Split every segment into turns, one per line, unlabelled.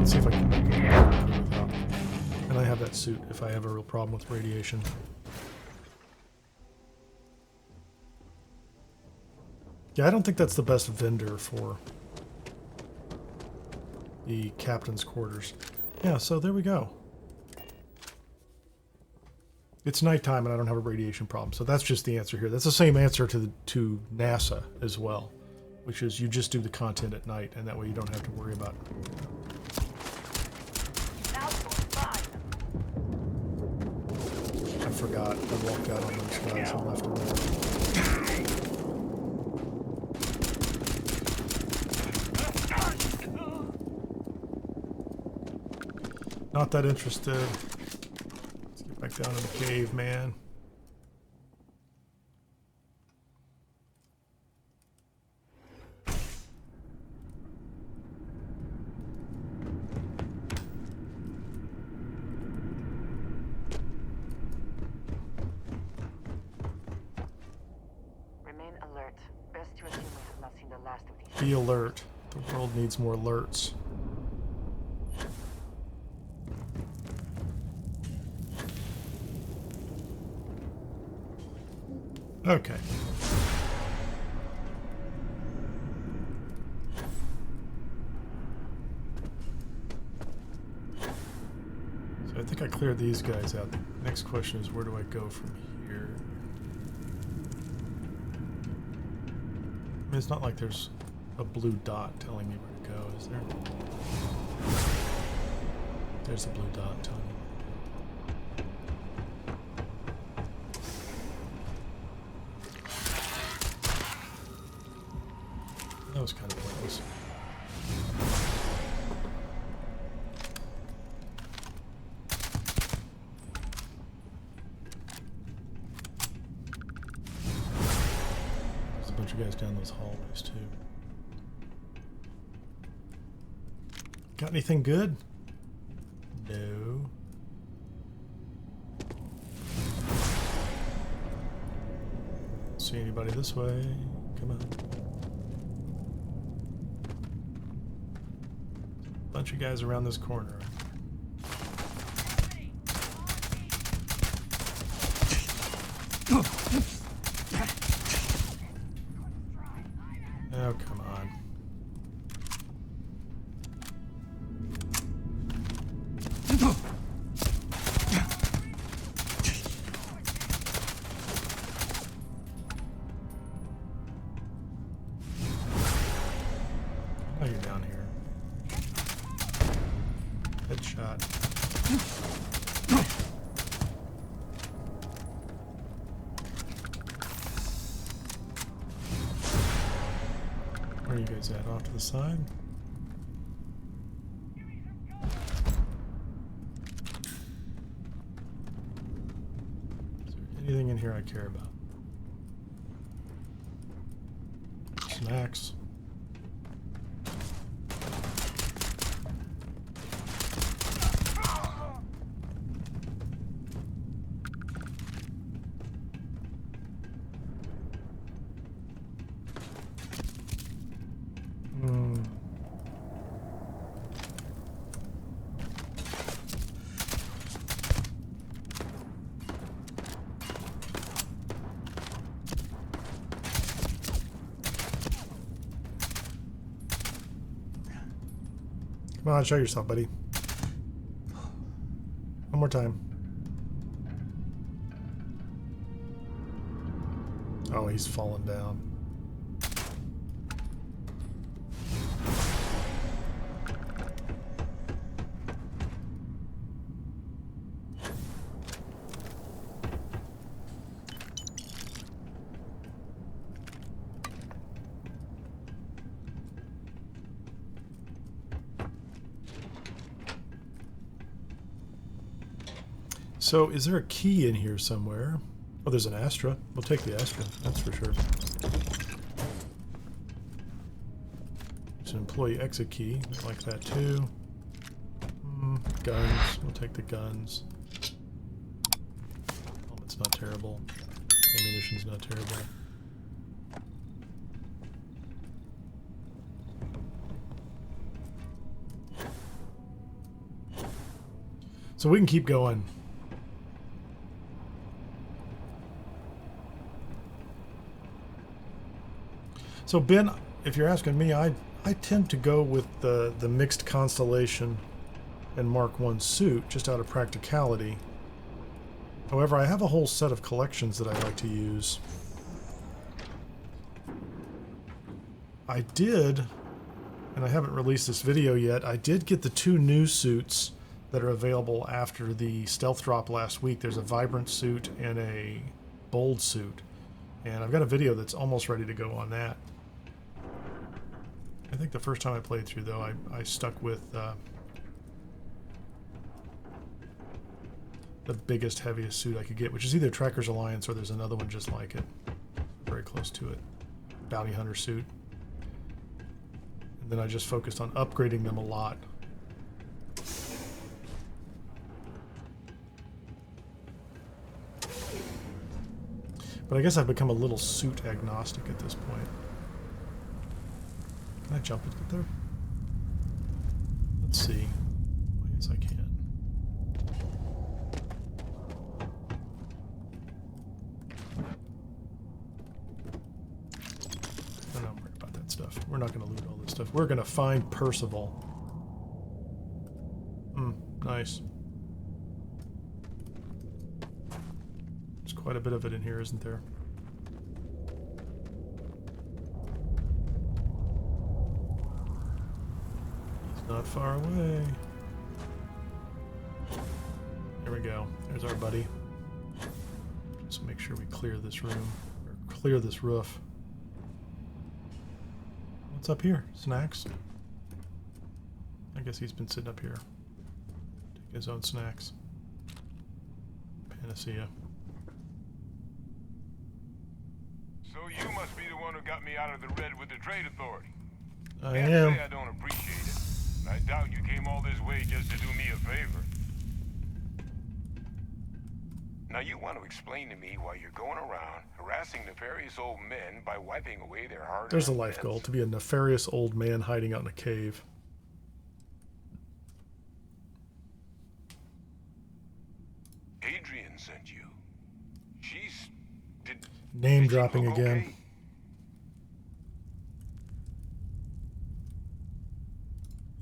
Let's see if I can make it without. And I have that suit if I have a real problem with radiation. Yeah, I don't think that's the best vendor for the captain's quarters. Yeah, so there we go. It's nighttime and I don't have a radiation problem, so that's just the answer here. That's the same answer to NASA as well, which is you just do the content at night, and that way you don't have to worry about it. I forgot. I walked out on those guys and left them there. Not that interested. Let's get back down in the cave, man.
Remain alert. Best to assume we have not seen the last of these.
Be alert. The world needs more alerts. Okay. So I think I cleared these guys out. The next question is, where do I go from here? I mean, it's not like there's a blue dot telling me where to go, is there? There's a blue dot telling me. That was kind of pointless. There's a bunch of guys down those hallways too. Got anything good? No. See anybody this way? Come on. Bunch of guys around this corner. Oh, come on. Oh, you're down here. Headshot. Where are you guys at? Off to the side? Is there anything in here I care about? Snacks. Come on, show yourself, buddy. One more time. Oh, he's fallen down. So, is there a key in here somewhere? Oh, there's an Astra. We'll take the Astra, that's for sure. There's an employee exit key. I like that too. Guns. We'll take the guns. Helmet's not terrible. Ammunition's not terrible. So we can keep going. So Ben, if you're asking me, I tend to go with the mixed constellation and Mark 1 suit just out of practicality. However, I have a whole set of collections that I like to use. I did, and I haven't released this video yet, I did get the 2 new suits that are available after the stealth drop last week. There's a vibrant suit and a bold suit. And I've got a video that's almost ready to go on that. I think the first time I played through, though, I stuck with the biggest, heaviest suit I could get, which is either Tracker's Alliance or there's another one just like it. Very close to it. Bounty Hunter suit. And then I just focused on upgrading them a lot. But I guess I've become a little suit agnostic at this point. Can I jump into there? Let's see. I guess I can. I'm not worried about that stuff. We're not going to loot all this stuff. We're going to find Percival. Nice. There's quite a bit of it in here, isn't there? Not far away. There we go. There's our buddy. Just make sure we clear this room, or clear this roof. What's up here? Snacks? I guess he's been sitting up here. Take his own snacks. Panacea.
So you must be the one who got me out of the red with the trade authority.
I am.
Say I don't appreciate it. I doubt you came all this way just to do me a favor. Now you want to explain to me why you're going around harassing nefarious old men by wiping away their hard-earned
There's a life
pets?
goal, to be a nefarious old man hiding out in a cave.
Adrian sent you.
Name
Did she
dropping
look
again.
okay?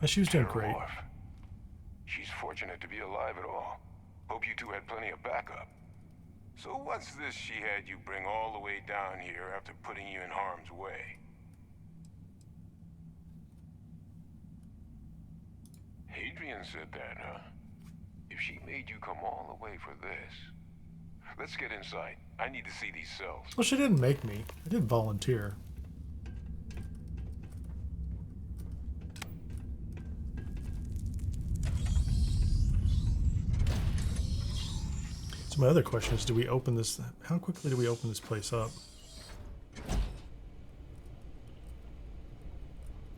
She was doing great.
Terrormorph. She's fortunate to be alive at all. Hope you two had plenty of backup. So what's this she had you bring all the way down here after putting you in harm's way? Adrian said that, huh? If she made you come all the way for this. Let's get inside. I need to see these cells.
Well, she didn't make me. I did volunteer. So my other question is, do we open this? How quickly do we open this place up?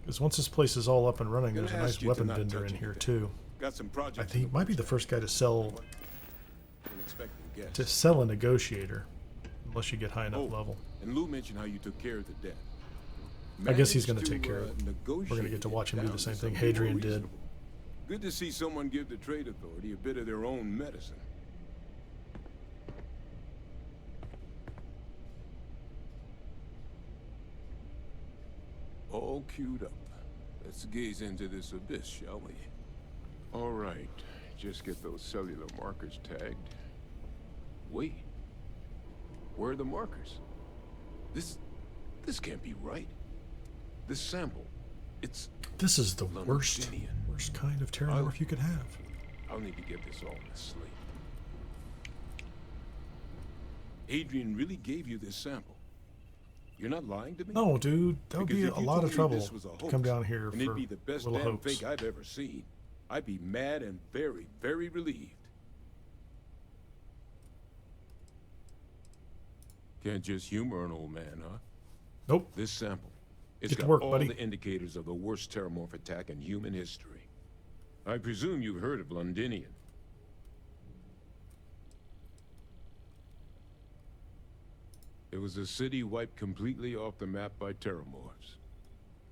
Because once this place is all up and running, there's a nice weapon vendor in here too.
Got some projects.
I think he might be the first guy to sell a negotiator, unless you get high enough level.
And Lou mentioned how you took care of the debt.
I guess he's going to take care of it. We're going to get to watch him do the same thing Hadrian did.
Good to see someone give the trade authority a bit of their own medicine. All queued up. Let's gaze into this abyss, shall we? All right. Just get those cellular markers tagged. Wait. Where are the markers? This can't be right. This sample,
This is the worst kind of Terrormorph you could have.
I'll need to get this all in a slate. Adrian really gave you this sample. You're not lying to me?
No, dude, that would
Because
be
if
a
you
lot
told
of
me
trouble
this was a
to
hoax,
come down here
and
for
it'd be the best
a little
damn
hoax.
fake I've ever seen. I'd be mad and very, very relieved. Can't just humor an old man, huh?
Nope.
This sample, it's
Get to
got
work,
all
buddy.
the indicators of the worst Terrormorph attack in human history. I presume you've heard of Londinian. It was a city wiped completely off the map by Terrormorphs.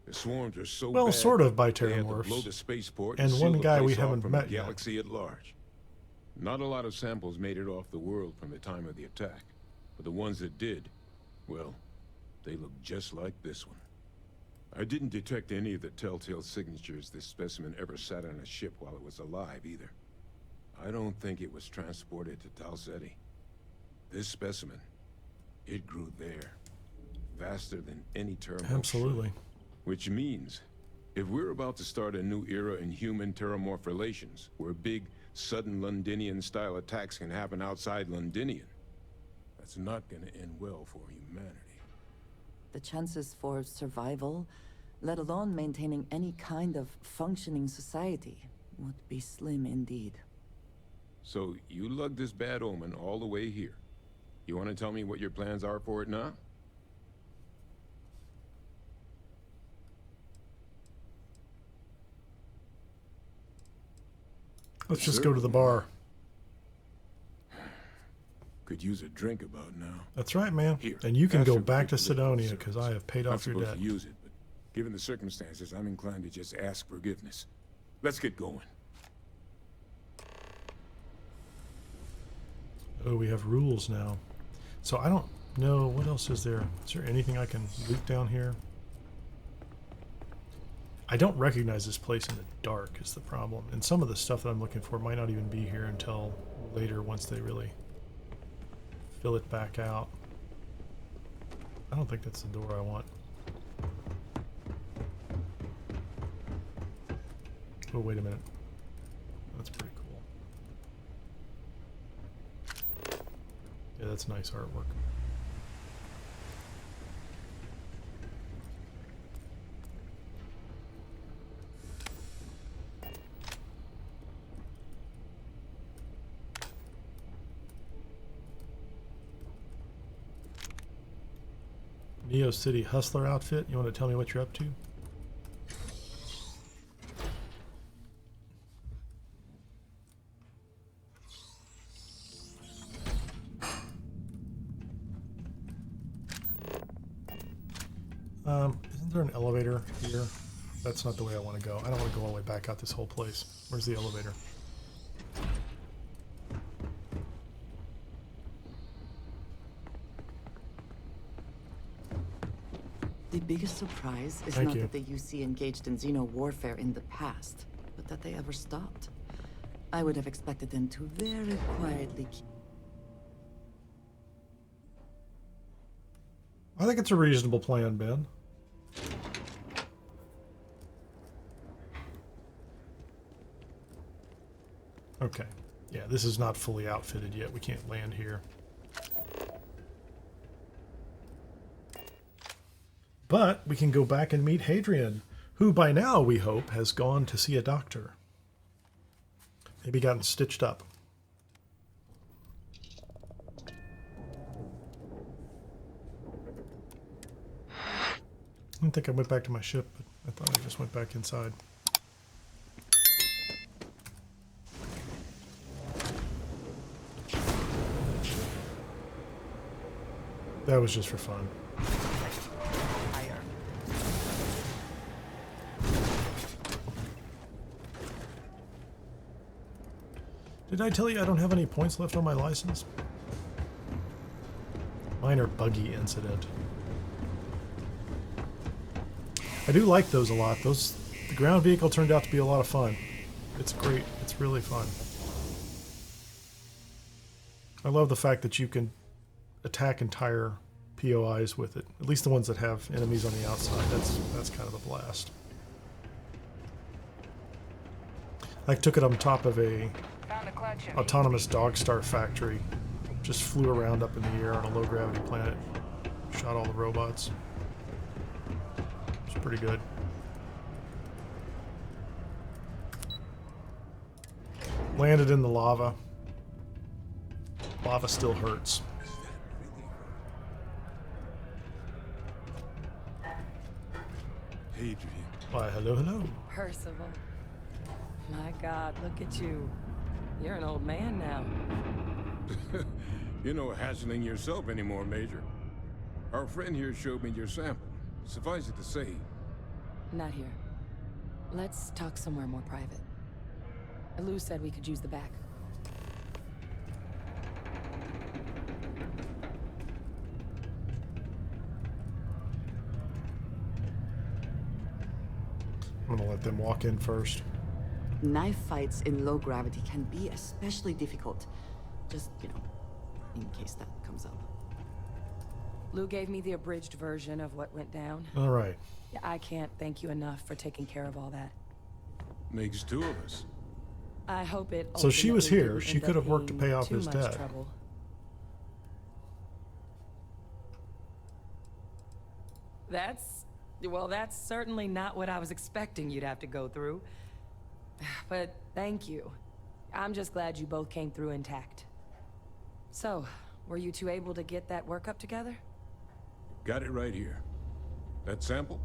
The swarms are so
Well,
bad,
sort of by
they had to
Terrormorphs.
blow the spaceport
And
seal
one
the
guy we
place off
haven't
from
met
the
yet.
galaxy at large. Not a lot of samples made it off the world from the time of the attack, but the ones that did, well, they look just like this one. I didn't detect any of the telltale signatures this specimen ever sat on a ship while it was alive, either. I don't think it was transported to Talsetti. This specimen, it grew there, faster than any Terrormorph.
Absolutely.
Which means, if we're about to start a new era in human-Terrormorph relations, where big, sudden Londinian-style attacks can happen outside Londinian, that's not gonna end well for humanity.
The chances for survival, let alone maintaining any kind of functioning society, would be slim indeed.
So, you lugged this bad omen all the way here. You want to tell me what your plans are for it now?
Let's just go to the bar.
Could use a drink about now.
That's right, man.
Here,
And you can
ask
go
your
back to
particular
Sidonia
service.
because I have paid
I'm
off your
supposed
debt.
to use it, but given the circumstances, I'm inclined to just ask forgiveness. Let's get going.
Oh, we have rules now. So I don't know, what else is there? Is there anything I can loot down here? I don't recognize this place in the dark is the problem. And some of the stuff that I'm looking for might not even be here until later once they really fill it back out. I don't think that's the door I want. Oh, wait a minute. That's pretty cool. Yeah, that's nice artwork. Neo City Hustler outfit. You want to tell me what you're up to? Isn't there an elevator here? That's not the way I want to go. I don't want to go all the way back out this whole place. Where's the elevator?
The biggest surprise is
Thank
not
you.
that the UC engaged in Xeno warfare in the past, but that they ever stopped. I would have expected them to very quietly keep...
I think it's a reasonable plan, Ben. Okay. Yeah, this is not fully outfitted yet. We can't land here. But we can go back and meet Hadrian, who by now, we hope, has gone to see a doctor. Maybe gotten stitched up. I don't think I went back to my ship, but I thought I just went back inside. That was just for fun. Did I tell you I don't have any points left on my license? Minor buggy incident. I do like those a lot. The ground vehicle turned out to be a lot of fun. It's great. It's really fun. I love the fact that you can attack entire POIs with it. At least the ones that have enemies on the outside. That's kind of a blast. I took it on top of a
Found a clutch.
autonomous dog star factory. Just flew around up in the air on a low gravity planet. Shot all the robots. It's pretty good. Landed in the lava. Lava still hurts.
Hadrian.
Why, hello, hello.
Percival. My God, look at you. You're an old man now.
You're no hassling yourself anymore, Major. Our friend here showed me your sample. Suffice it to say,
Not here. Let's talk somewhere more private. Lou said we could use the back.
them walk in first.
Knife fights in low gravity can be especially difficult. Just, in case that comes up.
Lou gave me the abridged version of what went down.
All right.
I can't thank you enough for taking care of all that.
Makes two of us.
I hope it.
So she was
ultimately
here.
didn't
She
end
could
up
have worked to
being
pay off
too
his
much
debt.
trouble. That's certainly not what I was expecting you'd have to go through. But thank you. I'm just glad you both came through intact. So, were you two able to get that workup together?
Got it right here. That sample?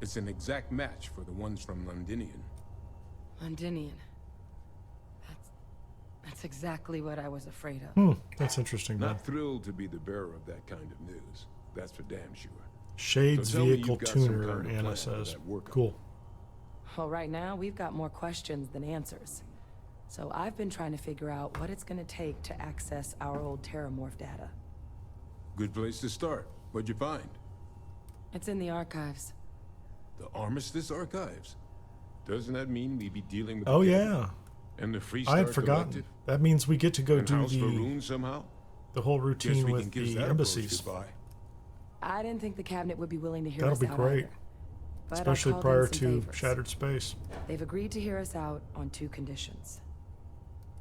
It's an exact match for the ones from Londinian.
Londinian. That's exactly what I was afraid of.
That's interesting, bud.
Not thrilled to be the bearer of that kind of news. That's for damn sure.
Shades
So tell me
vehicle
you've got some
tuner,
kind of plan
Anna
for
says.
that workup.
Cool.
Well, right now, we've got more questions than answers. So I've been trying to figure out what it's going to take to access our old Terrormorph data.
Good place to start. What'd you find?
It's in the archives.
The Armistice Archives? Doesn't that mean we'd be dealing with
Oh,
the
yeah.
and the Free
I
Star
had forgotten.
Collective?
That means we get to go
And
do
House
the
Varun somehow?
whole
Guess
routine
we
with
can kiss
the
that approach
embassies.
goodbye.
I didn't think the cabinet would be willing to hear
That'll
us
be
out
great.
either. But I
Especially
called in
prior
some
to
favors.
Shattered Space.
They've agreed to hear us out on 2 conditions.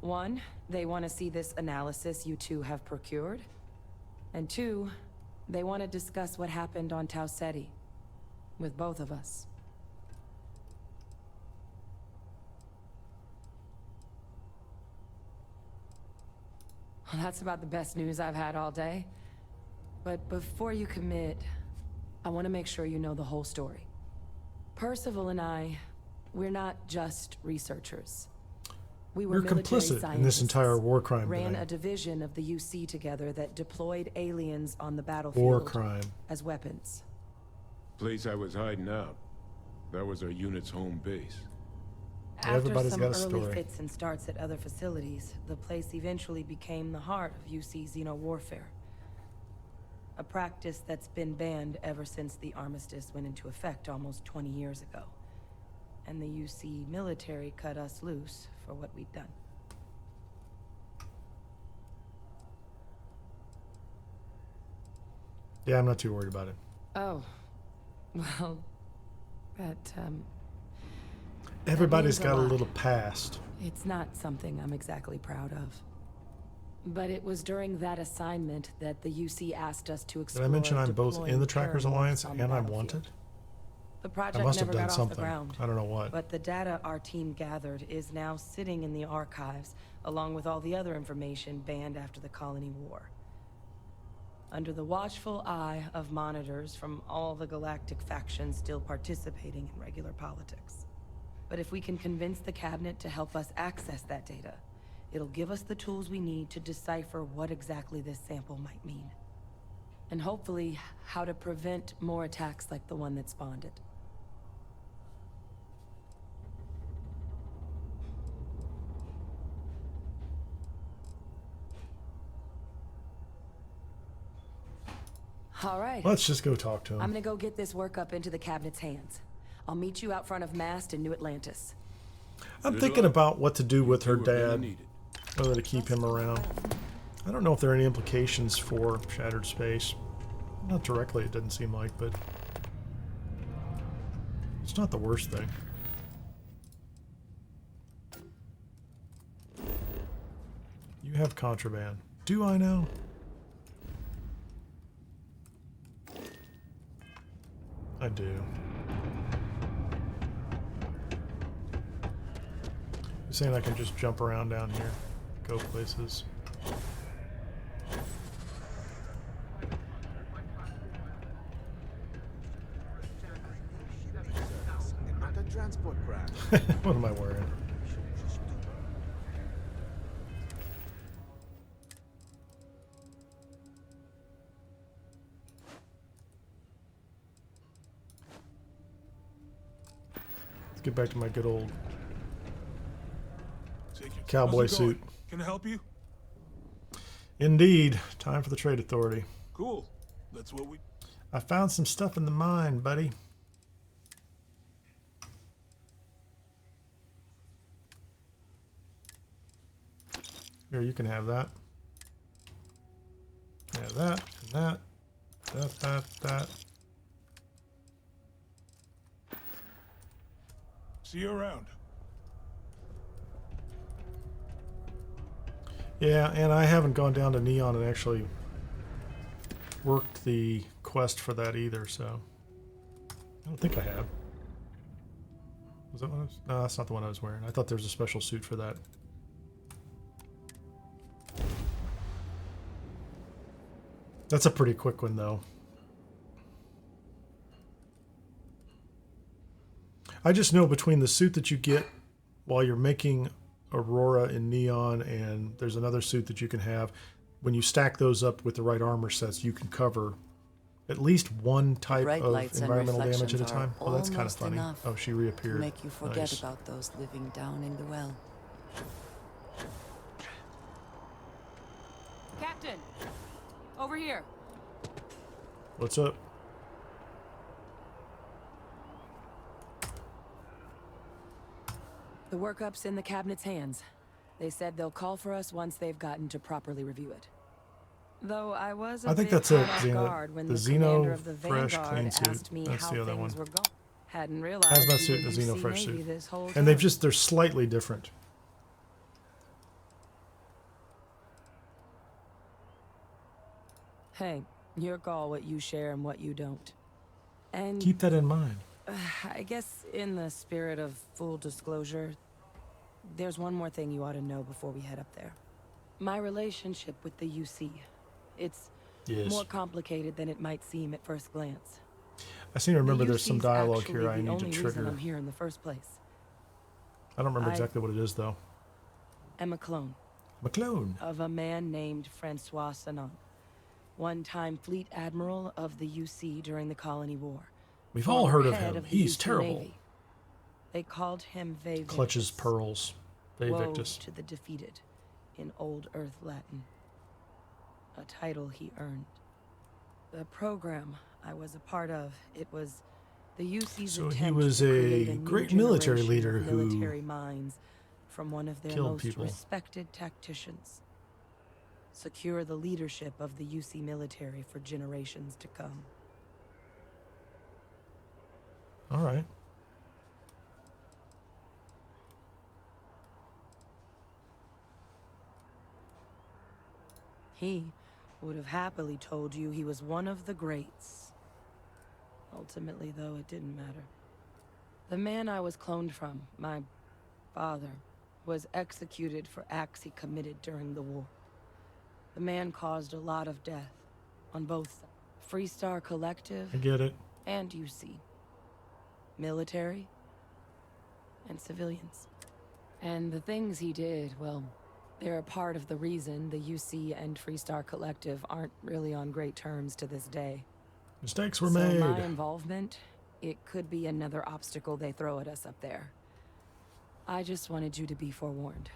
1, they want to see this analysis you two have procured. And 2, they want to discuss what happened on Tau Ceti with both of us. Well, that's about the best news I've had all day. But before you commit, I want to make sure you know the whole story. Percival and I, we're not just researchers. We were
We're
military
complicit in this
scientists,
entire war crime
ran
thing.
a division of the UC together that deployed aliens on the battlefield
War crime.
as weapons.
Place I was hiding out. That was our unit's home base.
Everybody's
After
got a
some early
story.
fits and starts at other facilities, the place eventually became the heart of UC xeno-warfare. A practice that's been banned ever since the armistice went into effect almost 20 years ago. And the UC military cut us loose for what we'd done.
Yeah, I'm not too worried about it.
Oh, well, that,
Everybody's
means a
got a
lot.
little past.
it's not something I'm exactly proud of. But it was during that assignment that the UC asked us to
Did
explore
I mention I'm both
deploying
in the Trackers
Terrormorphs
Alliance
on the
and I'm
battlefield.
wanted?
The
I
project
must have
never
done
got off the
something.
ground.
I don't know what.
But the data our team gathered is now sitting in the archives, along with all the other information banned after the Colony War. Under the watchful eye of monitors from all the galactic factions still participating in regular politics. But if we can convince the cabinet to help us access that data, it'll give us the tools we need to decipher what exactly this sample might mean. And hopefully, how to prevent more attacks like the one that spawned it. All right.
Let's just go talk to him.
I'm gonna go get this work up into the cabinet's hands. I'll meet you out front of Mast in New Atlantis.
I'm
Good
thinking
luck.
about what to do with her
You are gonna
dad,
need it.
whether to keep him around. I don't know if there are any implications for Shattered Space. Not directly, it doesn't seem like, but it's not the worst thing. You have contraband. Do I now? I do. You're saying I can just jump around down here, go places.
Not a transport craft.
What am I wearing? Let's get back to my good old cowboy
How's it going?
suit.
Can I help you?
Indeed. Time for the Trade Authority.
Cool. That's what we...
I found some stuff in the mine, buddy. Here, you can have that. Yeah, that, and that. That.
See you around.
Yeah, and I haven't gone down to Neon and actually worked the quest for that either, so I don't think I have. Was that one I was? No, that's not the one I was wearing. I thought there was a special suit for that. That's a pretty quick one, though. I just know between the suit that you get while you're making Aurora in Neon, and there's another suit that you can have. When you stack those up with the right armor sets, you can cover at least one type
Bright
of
lights and
environmental damage at a
reflections
time.
are
Oh, that's kind of
almost
funny.
enough
Oh, she reappeared.
to make you forget
Nice.
about those living down in the well.
Captain! Over here!
What's up?
The workup's in the cabinet's hands. They said they'll call for us once they've gotten to properly review it. Though I was a
I think
bit
that's it,
caught off
Xena.
guard when
The
the commander of the
Xeno Fresh
Vanguard
clean suit.
asked me
That's
how
the other
things
one.
were going. Hadn't realized
Hazmat
we
suit
were
and the Xeno
UC
Fresh
Navy
suit.
this whole
And they've
time.
they're slightly different.
Hey, your call what you share and what you don't. And
Keep that in mind.
I guess in the spirit of full disclosure, there's one more thing you ought to know before we head up there. My relationship with the UC. It's
Yes.
more complicated than it might seem at first glance.
I seem to remember
The
there's some
UC's
dialogue
actually
here I
the
need to
only reason
trigger.
I'm here in the first place.
I don't remember
I-
exactly what it is, though.
I'm a clone
McClone.
of a man named Francois Sanon, one-time fleet admiral of the UC during the Colony War.
We've all heard of
Head
him.
the
He's
UC
terrible.
Navy. They called him Vae
Clutches
Victus.
pearls. Vae
Woe
Victus.
to the defeated, in Old Earth Latin. A title he earned. The program I was a part of, it was the UC's
So he
attempt
was
to
a
create new
great military
generation
leader
of
who
military minds from one of their
killed
most
people.
respected tacticians. Secure the leadership of the UC military for generations to come.
All right.
He would have happily told you he was one of the greats. Ultimately, though, it didn't matter. The man I was cloned from, my father, was executed for acts he committed during the war. The man caused a lot of death on both sides. Freestar Collective
I get it.
and UC. Military and civilians. And the things he did, well, they're a part of the reason the UC and Freestar Collective aren't really on great terms to this day.
Mistakes were
So
made.
my involvement, it could be another obstacle they throw at us up there. I just wanted you to be forewarned.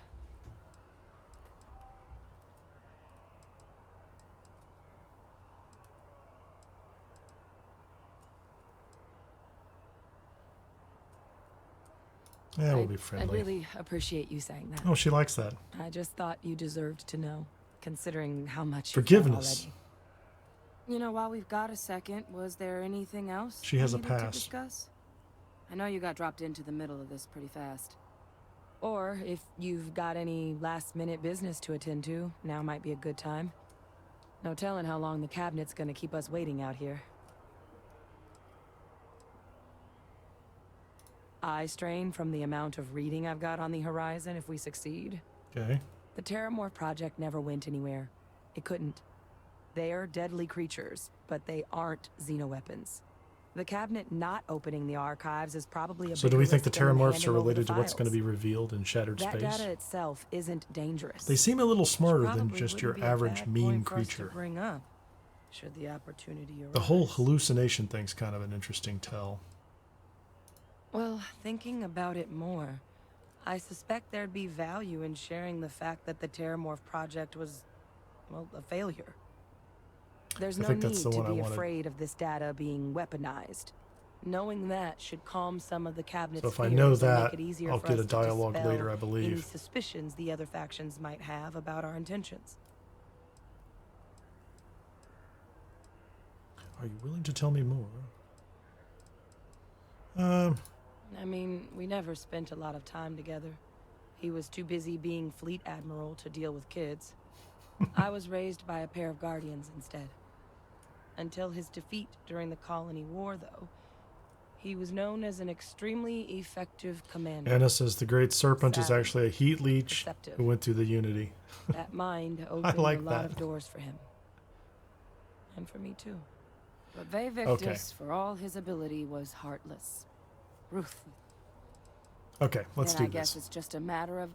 Yeah, we'll
I
be friendly.
really appreciate you saying that.
Oh, she likes that.
I just thought you deserved to know, considering how much you've done
Forgiveness.
already. You know, while we've got a second, was there anything else
She has
we
a
needed to
pass.
discuss? I know you got dropped into the middle of this pretty fast. Or if you've got any last-minute business to attend to, now might be a good time. No telling how long the cabinet's gonna keep us waiting out here. Eye strain from the amount of reading I've got on the horizon if we succeed.
Okay.
The Terrormorph project never went anywhere. It couldn't. They're deadly creatures, but they aren't xenoweapons. The cabinet not opening the archives is probably a
So do we
bigger
think the
risk than them
Terrormorphs
handing
are
over the
related to what's going to be
files.
revealed in Shattered
That
Space?
data itself isn't dangerous.
They seem a little smarter than
Probably
just your
wouldn't be a
average
bad
mean
point for us to
creature.
bring up, should the opportunity arise.
The whole hallucination thing's kind of an interesting tell.
Well, thinking about it more, I suspect there'd be value in sharing the fact that the Terrormorph project was, well, a failure. There's
I
no
think
need
that's the
to
one I
be
wanted.
afraid of this data being weaponized. Knowing that should calm some of the cabinet's
So if I
fears
know
and
that,
make it easier
I'll
for
get
us
a
to
dialogue
dispel
later, I
any
believe.
suspicions the other factions might have about our intentions.
Are you willing to tell me more?
I mean, we never spent a lot of time together. He was too busy being Fleet Admiral to deal with kids. I was raised by a pair of guardians instead. Until his defeat during the Colony War, though, he was known as an extremely effective commander.
Anna says the Great Serpent is
Savage,
actually a heat leech
perceptive.
who went through the Unity.
That mind opened
like
a lot
that.
of doors for him. And for me, too.
But Vevictus, for all his ability, was heartless. Ruthless.
Okay, let's
and
do
I guess
this.
it's just a matter of